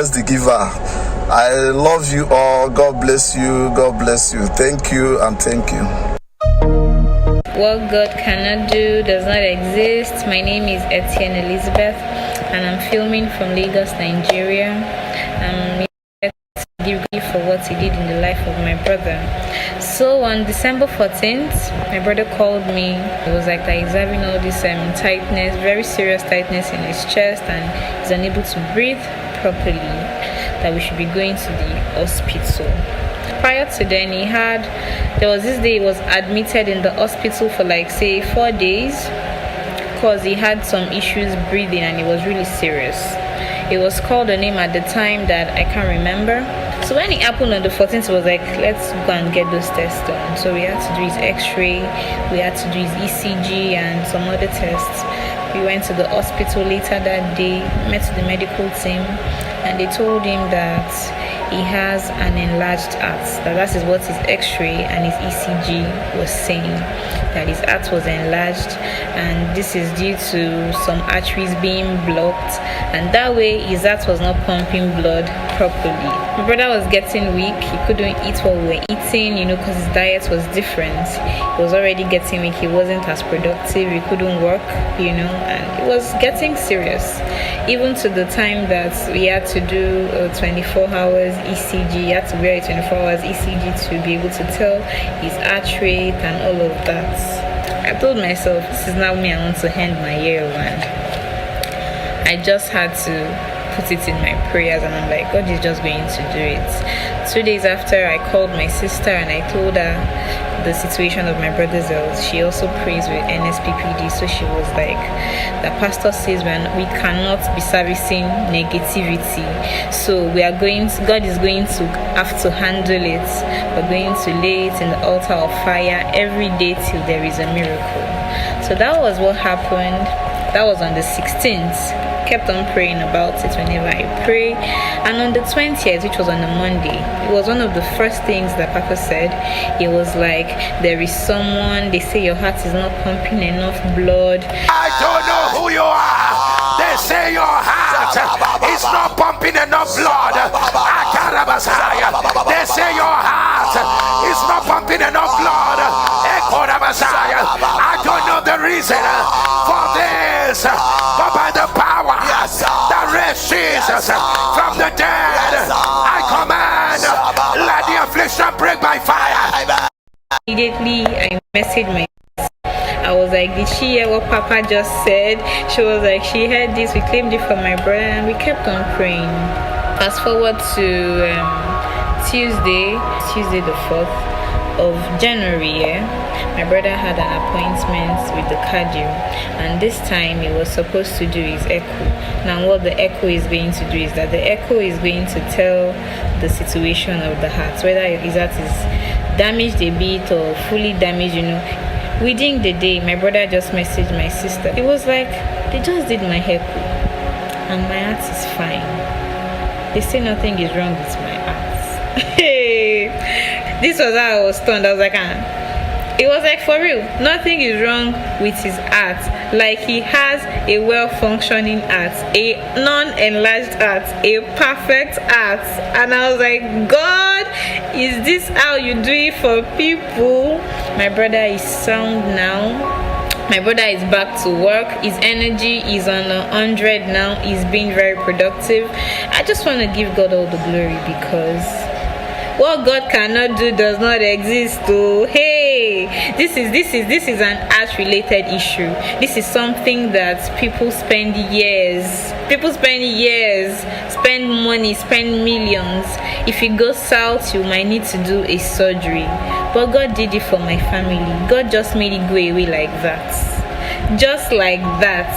the giver. I love you all. God bless you. God bless you. Thank you and thank you. What God cannot do does not exist. My name is Etienne Elizabeth, and I'm filming from Lagos, Nigeria. I'm here to give you for what he did in the life of my brother. So on December 14th, my brother called me. It was like that he's having all this tightness, very serious tightness in his chest, and he's unable to breathe properly, that we should be going to the hospital. Prior to then, there was this day he was admitted in the hospital for like say 4 days because he had some issues breathing and it was really serious. It was called a name at the time that I can't remember. So when it happened on the 14th, it was like, let's go and get those tests done. So we had to do his x-ray, we had to do his ECG and some other tests. We went to the hospital later that day, met the medical team, and they told him that he has an enlarged heart. That is what his x-ray and his ECG was saying, that his heart was enlarged, and this is due to some arteries being blocked, and that way his heart was not pumping blood properly. My brother was getting weak. He couldn't eat what we were eating, because his diet was different. He was already getting weak. He wasn't as productive. He couldn't work, and it was getting serious, even to the time that we had to do 24 hours ECG. He had to wear a 24 hours ECG to be able to tell his heart rate and all of that. I told myself, this is now me, I want to end my year, and I just had to put it in my prayers, and I'm like, God is just going to do it. 2 days after, I called my sister and I told her the situation of my brother's health. She also prays with NSPPD, so she was like, the pastor says we cannot be servicing negativity, so God is going to have to handle it. We're going to lay it in the altar of fire every day till there is a miracle. So that was what happened. That was on the 16th. Kept on praying about it whenever I pray. And on the 20th, which was on a Monday, it was one of the first things that Papa said. It was like, there is someone, they say your heart is not pumping enough blood. I don't know who you are. They say your heart is not pumping enough blood. They say your heart is not pumping enough blood. I don't know the reason for this, but by the power that raised Jesus from the dead, I command, let the affliction break by fire. Immediately, I messaged my sister. I was like, did she hear what Papa just said? She was like, she heard this. We claimed it from my brother, and we kept on praying. Fast forward to Tuesday the 4th of January, my brother had an appointment with the cardio, and this time he was supposed to do his echo. Now what the echo is going to do is that the echo is going to tell the situation of the heart, whether his heart is damaged a bit or fully damaged. Within the day, my brother just messaged my sister. It was like, they just did my echo and my heart is fine. They say nothing is wrong with my heart. Hey, this was how I was stunned. I was like, it was like, for real, nothing is wrong with his heart. Like, he has a well-functioning heart, a non-enlarged heart, a perfect heart. And I was like, God, is this how you do it for people? My brother is sound now. My brother is back to work. His energy is on 100 now. He's being very productive. I just want to give God all the glory, because what God cannot do does not exist. Oh, hey, this is an art-related issue. This is something that people spend years, spend money, spend millions. If it goes south, you might need to do a surgery. But God did it for my family. God just made it go away like that, just like that.